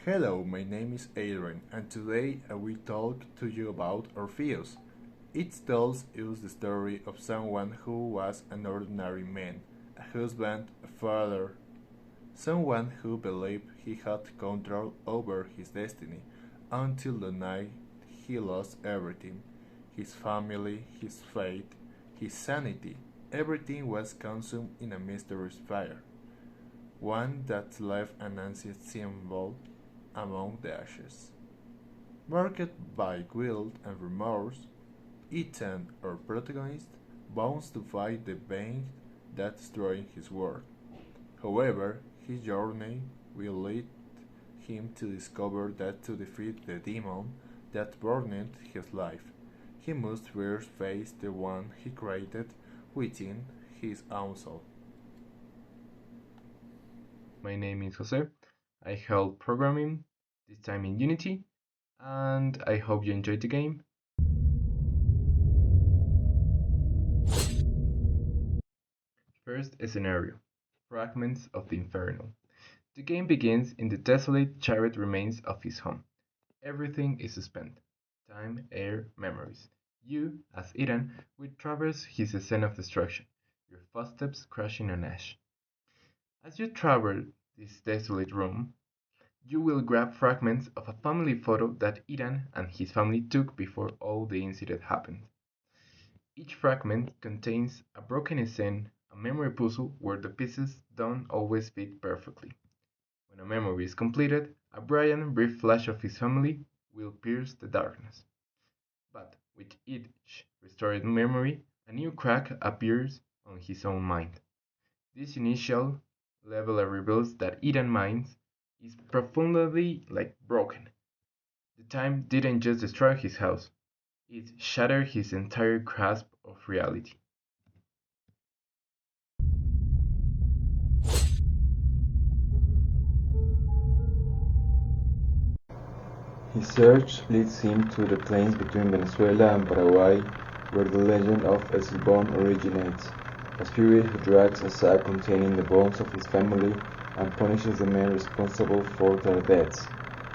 Hello, my name is Adrian, and today I will talk to you about Orpheus. It tells us the story of someone who was an ordinary man, a husband, a father, someone who believed he had control over his destiny until the night he lost everything: his family, his faith, his sanity. Everything was consumed in a mysterious fire, one that left an ancient symbol among the ashes. Marked by guilt and remorse, Ethan, our protagonist, vows to fight the being that destroyed his world. However, his journey will lead him to discover that to defeat the demon that burned his life, he must first face the one he created within his own soul. My name is Jose. I help programming, this time in Unity, and I hope you enjoyed the game. First scenario: Fragments of the Inferno. The game begins in the desolate, charred remains of his home. Everything is suspended: time, air, memories. You, as Eden, will traverse his scene of destruction, your footsteps crashing on ash. As you travel this desolate room, you will grab fragments of a family photo that Iran and his family took before all the incident happened. Each fragment contains a broken scene, a memory puzzle where the pieces don't always fit perfectly. When a memory is completed, a brief flash of his family will pierce the darkness. But with each restored memory, a new crack appears on his own mind. This initial level reveals that Eden's mind is profoundly broken. The time didn't just destroy his house, it shattered his entire grasp of reality. His search leads him to the plains between Venezuela and Paraguay, where the legend of Esilbón originates, a spirit who drags a sack containing the bones of his family and punishes the men responsible for their deaths.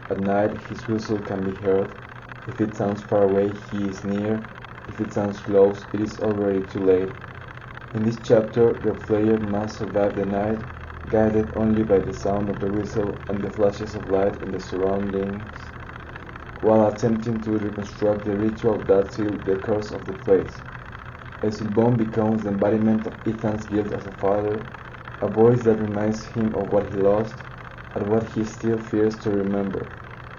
At night, his whistle can be heard. If it sounds far away, he is near. If it sounds close, it is already too late. In this chapter, the player must survive the night, guided only by the sound of the whistle and the flashes of light in the surroundings, while attempting to reconstruct the ritual that sealed the curse of the place. Esilbón becomes the embodiment of Ethan's guilt as a father, a voice that reminds him of what he lost and what he still fears to remember.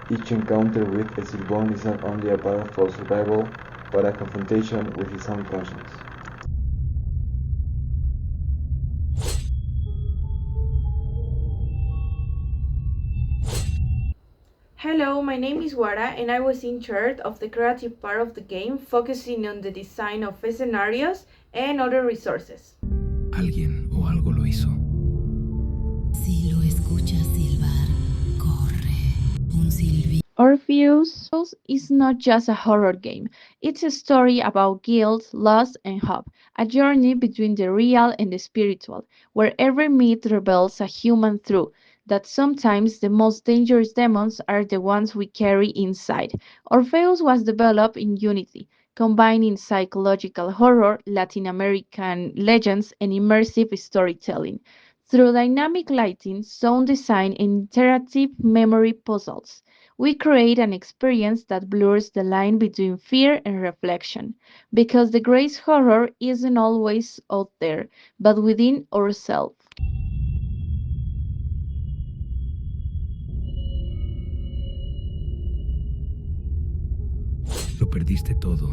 Each encounter with Esilbón is not only a battle for survival, but a confrontation with his own conscience. Hello, my name is Wara and I was in charge of the creative part of the game, focusing on the design of scenarios and other resources. Alguien o algo lo hizo. Si lo escuchas silbar, corre. Un silbido. Orpheus is not just a horror game, it's a story about guilt, loss, and hope, a journey between the real and the spiritual, where every myth reveals a human truth that sometimes the most dangerous demons are the ones we carry inside. Orpheus was developed in Unity, combining psychological horror, Latin American legends, and immersive storytelling. Through dynamic lighting, sound design, and interactive memory puzzles, we create an experience that blurs the line between fear and reflection, because the greatest horror isn't always out there, but within ourselves. Lo perdiste todo,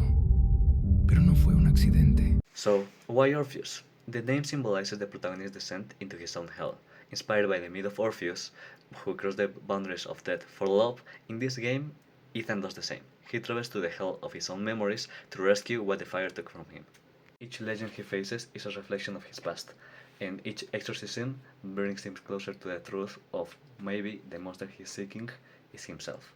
pero no fue un accidente. So, why Orpheus? The name symbolizes the protagonist's descent into his own hell, inspired by the myth of Orpheus, who crossed the boundaries of death for love. In this game, Ethan does the same. He travels to the hell of his own memories to rescue what the fire took from him. Each legend he faces is a reflection of his past, and each exorcism brings him closer to the truth of maybe the monster he's seeking is himself.